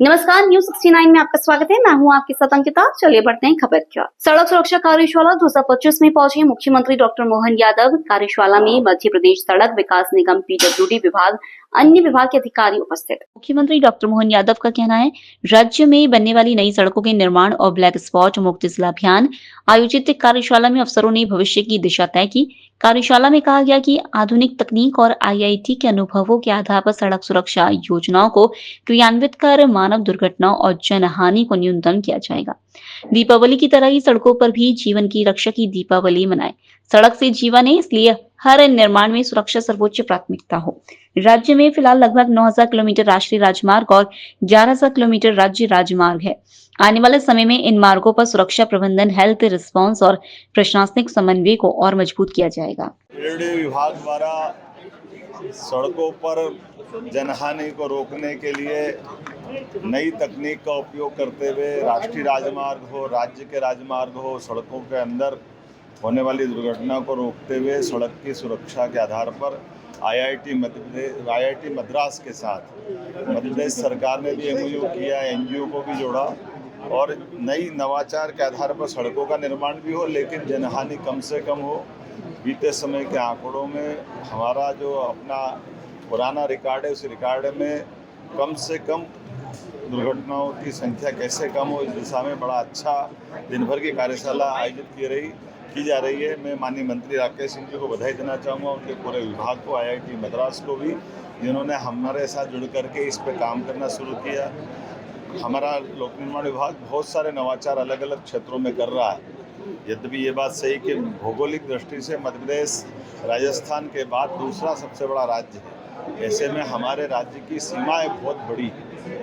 नमस्कार, न्यूज 69 में आपका स्वागत है। मैं हूं आपके साथ अंकिता। चलिए बढ़ते हैं खबर की ओर। सड़क सुरक्षा कार्यशाला 2025 में पहुंचे मुख्यमंत्री डॉक्टर मोहन यादव। कार्यशाला में मध्य प्रदेश सड़क विकास निगम पीडब्ल्यूडी विभाग, अन्य विभाग के अधिकारी उपस्थित। मुख्यमंत्री डॉक्टर मोहन यादव का कहना है, राज्य में बनने वाली नई सड़कों के निर्माण और ब्लैक स्पॉट मुक्त जिला अभियान आयोजित कार्यशाला में अफसरों ने भविष्य की दिशा तय की। कार्यशाला में कहा गया कि आधुनिक तकनीक और आईआईटी के अनुभवों के आधार पर सड़क सुरक्षा योजनाओं को क्रियान्वित कर मानव दुर्घटनाओं और जनहानि को न्यूनतम किया जाएगा। दीपावली की तरह ही सड़कों पर भी जीवन की रक्षा की दीपावली मनाएं। सड़क से जीवन है, इसलिए हर निर्माण में सुरक्षा सर्वोच्च प्राथमिकता हो। राज्य में फिलहाल लगभग 9,000 किलोमीटर राष्ट्रीय राजमार्ग और 11,000 किलोमीटर राज्य राजमार्ग है। आने वाले समय में इन मार्गों पर सुरक्षा प्रबंधन, हेल्थ रिस्पांस और प्रशासनिक समन्वय को और मजबूत किया जाएगा। विभाग द्वारा सड़कों पर जनहानि को रोकने के लिए नई तकनीक का उपयोग करते हुए राष्ट्रीय राजमार्ग हो, राज्य के राजमार्ग हो, सड़कों के अंदर होने वाली दुर्घटना को रोकते हुए सड़क की सुरक्षा के आधार पर आईआईटी मद्रास के साथ मध्य प्रदेश सरकार ने भी एमओयू किया, एनजीओ को भी जोड़ा और नई नवाचार के आधार पर सड़कों का निर्माण भी हो, लेकिन जनहानि कम से कम हो। बीते समय के आंकड़ों में हमारा जो अपना पुराना रिकॉर्ड है, उस रिकॉर्ड में कम से कम दुर्घटनाओं की संख्या कैसे कम हो, इस दिशा में बड़ा अच्छा दिन भर की कार्यशाला आयोजित की जा रही है। मैं माननीय मंत्री राकेश सिंह जी को बधाई देना चाहूँगा, उनके पूरे विभाग को, आईआईटी मद्रास को भी, जिन्होंने हमारे साथ जुड़ करके इस पर काम करना शुरू किया। हमारा लोक निर्माण विभाग बहुत सारे नवाचार अलग अलग क्षेत्रों में कर रहा है। यद्यपि ये बात सही कि भौगोलिक दृष्टि से मध्य प्रदेश राजस्थान के बाद दूसरा सबसे बड़ा राज्य है। ऐसे में हमारे राज्य की सीमाएं बहुत बड़ी,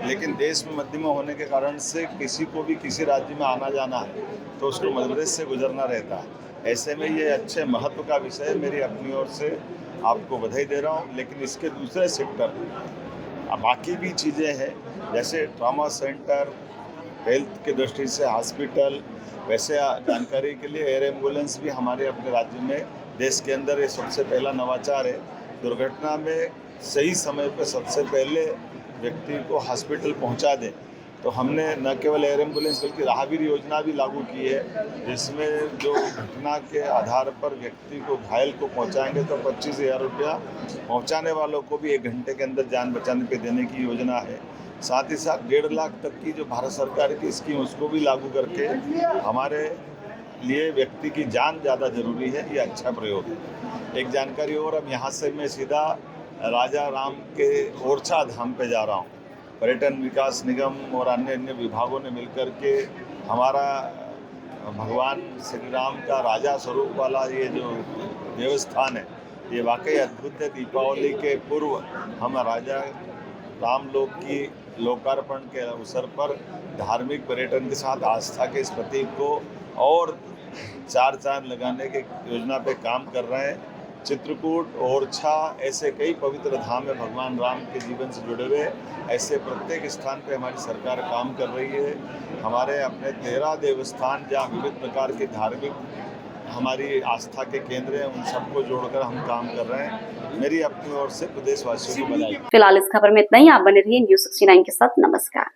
लेकिन देश में मध्य में होने के कारण से किसी को भी किसी राज्य में आना जाना है तो उसको मध्य प्रदेश से गुजरना रहता है। ऐसे में ये अच्छे महत्व का विषय है। मेरी अपनी ओर से आपको बधाई दे रहा हूँ। लेकिन इसके दूसरे सेक्टर बाकी भी चीज़ें हैं, जैसे ट्रॉमा सेंटर, हेल्थ की दृष्टि से हॉस्पिटल, वैसे जानकारी के लिए एयर एम्बुलेंस भी हमारे अपने राज्य में, देश के अंदर ये सबसे पहला नवाचार है। दुर्घटना में सही समय पर सबसे पहले व्यक्ति को हॉस्पिटल पहुंचा दें, तो हमने न केवल एयर एम्बुलेंस बल्कि राहगीर योजना भी लागू की है, जिसमें जो घटना के आधार पर व्यक्ति को, घायल को पहुंचाएंगे तो 25,000 रुपया, पहुंचाने वालों को भी 1 घंटे के अंदर जान बचाने पे देने की योजना है। साथ ही साथ 1.5 लाख तक की जो भारत सरकार की स्कीम, उसको भी लागू करके हमारे लिए व्यक्ति की जान ज़्यादा जरूरी है। ये अच्छा प्रयोग है। एक जानकारी और, अब यहाँ से मैं सीधा राजा राम के ओरछा धाम पे जा रहा हूँ। पर्यटन विकास निगम और अन्य विभागों ने मिलकर के हमारा भगवान श्री राम का राजा स्वरूप वाला ये जो देवस्थान है, ये वाकई अद्भुत है। दीपावली के पूर्व हम राजा राम लोक की लोकार्पण के अवसर पर धार्मिक पर्यटन के साथ आस्था के इस प्रतीक को और 4 चांद लगाने के योजना पे काम कर रहे हैं। चित्रकूट, ओरछा, ऐसे कई पवित्र धाम है भगवान राम के जीवन से जुड़े हुए। ऐसे प्रत्येक स्थान पे हमारी सरकार काम कर रही है। हमारे अपने 13 देवस्थान जहाँ विविध प्रकार के धार्मिक हमारी आस्था के केंद्र हैं, उन सबको जोड़कर हम काम कर रहे हैं। मेरी अपनी ओर से प्रदेशवासियों को बधाई। फिलहाल इस खबर में इतना ही। आप बने रहिए न्यूज 69 के साथ। नमस्कार।